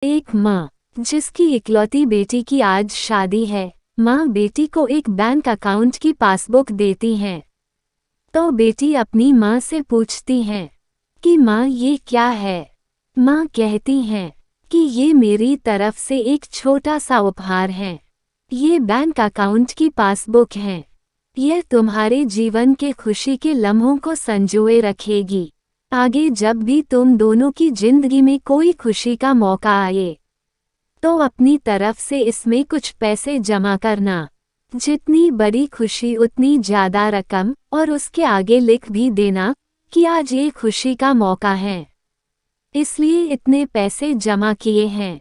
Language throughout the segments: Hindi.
एक माँ जिसकी इकलौती बेटी की आज शादी है। माँ बेटी को एक बैंक अकाउंट की पासबुक देती हैं। तो बेटी अपनी माँ से पूछती हैं कि माँ ये क्या है। माँ कहती हैं कि ये मेरी तरफ से एक छोटा सा उपहार है। ये बैंक अकाउंट की पासबुक है। यह तुम्हारे जीवन के खुशी के लम्हों को संजोए रखेगी। आगे जब भी तुम दोनों की जिंदगी में कोई खुशी का मौका आए तो अपनी तरफ से इसमें कुछ पैसे जमा करना। जितनी बड़ी खुशी उतनी ज़्यादा रकम, और उसके आगे लिख भी देना कि आज ये खुशी का मौका है, इसलिए इतने पैसे जमा किए हैं।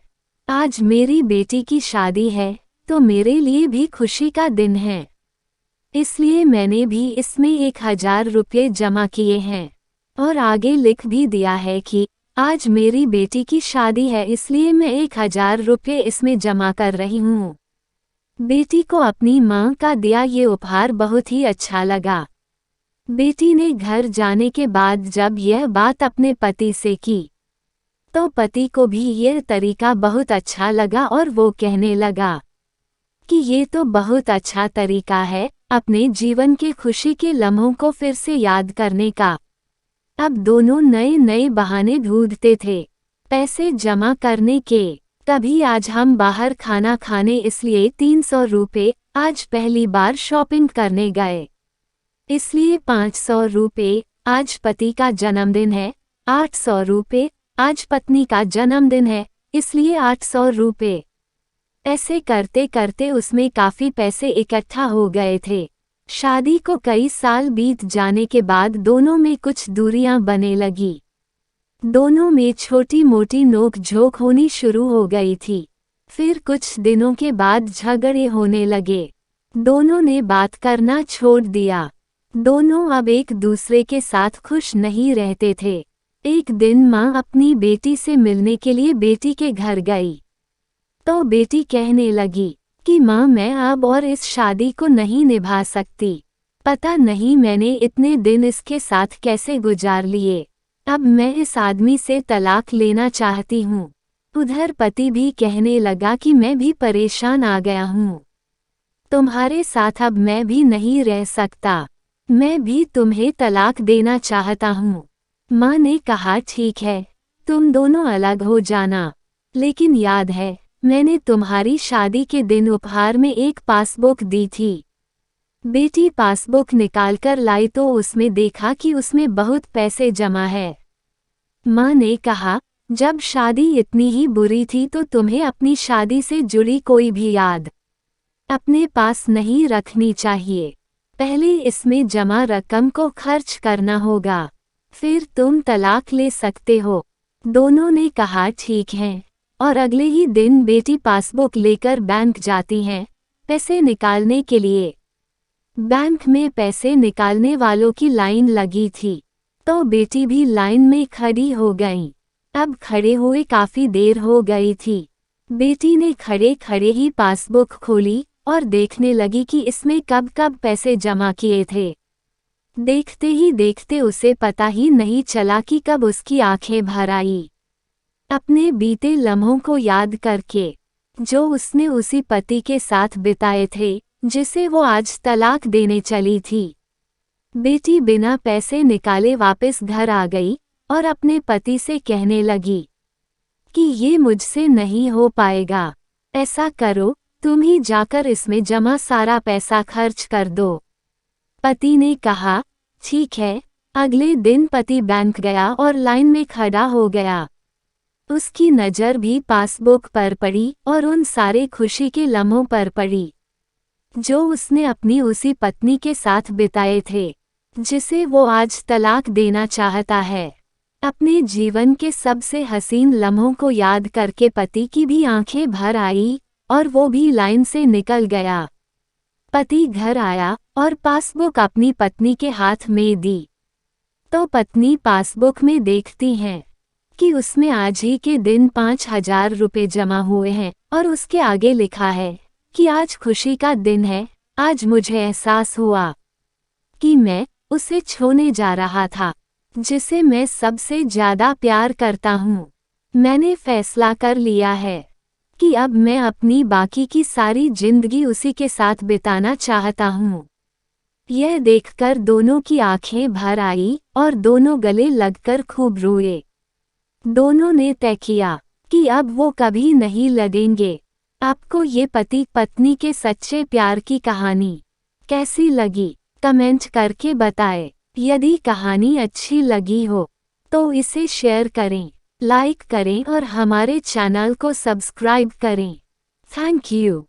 आज मेरी बेटी की शादी है तो मेरे लिए भी खुशी का दिन है, इसलिए मैंने भी इसमें 1000 रुपये जमा किए हैं। और आगे लिख भी दिया है कि आज मेरी बेटी की शादी है, इसलिए मैं 1000 रुपये इसमें जमा कर रही हूँ। बेटी को अपनी माँ का दिया ये उपहार बहुत ही अच्छा लगा। बेटी ने घर जाने के बाद जब यह बात अपने पति से की तो पति को भी यह तरीका बहुत अच्छा लगा और वो कहने लगा कि ये तो बहुत अच्छा तरीका है अपने जीवन के खुशी के लम्हों को फिर से याद करने का। अब दोनों नए नए बहाने ढूंढते थे पैसे जमा करने के। कभी आज हम बाहर खाना खाने इसलिए 300 रुपये, आज पहली बार शॉपिंग करने गए इसलिए 500 रुपये, आज पति का जन्मदिन है 800 रुपये, आज पत्नी का जन्मदिन है इसलिए 800 रुपये। ऐसे करते करते उसमें काफ़ी पैसे इकट्ठा हो गए थे। शादी को कई साल बीत जाने के बाद दोनों में कुछ दूरियां बने लगी। दोनों में छोटी मोटी नोक झोंक होनी शुरू हो गई थी। फिर कुछ दिनों के बाद झगड़े होने लगे। दोनों ने बात करना छोड़ दिया। दोनों अब एक दूसरे के साथ खुश नहीं रहते थे। एक दिन माँ अपनी बेटी से मिलने के लिए बेटी के घर गई तो बेटी कहने लगी कि माँ मैं अब और इस शादी को नहीं निभा सकती। पता नहीं मैंने इतने दिन इसके साथ कैसे गुजार लिए। अब मैं इस आदमी से तलाक लेना चाहती हूँ। उधर पति भी कहने लगा कि मैं भी परेशान आ गया हूँ, तुम्हारे साथ अब मैं भी नहीं रह सकता, मैं भी तुम्हें तलाक देना चाहता हूँ। माँ ने कहा ठीक है, तुम दोनों अलग हो जाना, लेकिन याद है मैंने तुम्हारी शादी के दिन उपहार में एक पासबुक दी थी। बेटी पासबुक निकालकर लाई तो उसमें देखा कि उसमें बहुत पैसे जमा है। माँ ने कहा जब शादी इतनी ही बुरी थी तो तुम्हें अपनी शादी से जुड़ी कोई भी याद अपने पास नहीं रखनी चाहिए। पहले इसमें जमा रकम को खर्च करना होगा, फिर तुम तलाक ले सकते हो। दोनों ने कहा ठीक है, और अगले ही दिन बेटी पासबुक लेकर बैंक जाती हैं पैसे निकालने के लिए। बैंक में पैसे निकालने वालों की लाइन लगी थी तो बेटी भी लाइन में खड़ी हो गई। अब खड़े हुए काफ़ी देर हो गई थी। बेटी ने खड़े खड़े ही पासबुक खोली और देखने लगी कि इसमें कब कब पैसे जमा किए थे। देखते ही देखते उसे पता ही नहीं चला कि कब उसकी आंखें भर आई। अपने बीते लम्हों को याद करके जो उसने उसी पति के साथ बिताए थे जिसे वो आज तलाक देने चली थी। बेटी बिना पैसे निकाले वापस घर आ गई और अपने पति से कहने लगी कि ये मुझसे नहीं हो पाएगा, ऐसा करो तुम ही जाकर इसमें जमा सारा पैसा खर्च कर दो। पति ने कहा ठीक है। अगले दिन पति बैंक गया और लाइन में खड़ा हो गया। उसकी नज़र भी पासबुक पर पड़ी और उन सारे खुशी के लम्हों पर पड़ी जो उसने अपनी उसी पत्नी के साथ बिताए थे जिसे वो आज तलाक देना चाहता है। अपने जीवन के सबसे हसीन लम्हों को याद करके पति की भी आंखें भर आई और वो भी लाइन से निकल गया। पति घर आया और पासबुक अपनी पत्नी के हाथ में दी तो पत्नी पासबुक में देखती हैं कि उसमें आज ही के दिन 5000 रुपये जमा हुए हैं और उसके आगे लिखा है कि आज खुशी का दिन है। आज मुझे एहसास हुआ कि मैं उसे छोड़ने जा रहा था जिसे मैं सबसे ज़्यादा प्यार करता हूँ। मैंने फैसला कर लिया है कि अब मैं अपनी बाकी की सारी जिंदगी उसी के साथ बिताना चाहता हूँ। यह देखकर दोनों की आंखें भर आई और दोनों गले लगकर खूब रोए। दोनों ने तय किया कि अब वो कभी नहीं लड़ेंगे। आपको ये पति पत्नी के सच्चे प्यार की कहानी कैसी लगी? कमेंट करके बताएं। यदि कहानी अच्छी लगी हो तो इसे शेयर करें, लाइक करें और हमारे चैनल को सब्सक्राइब करें। Thank you.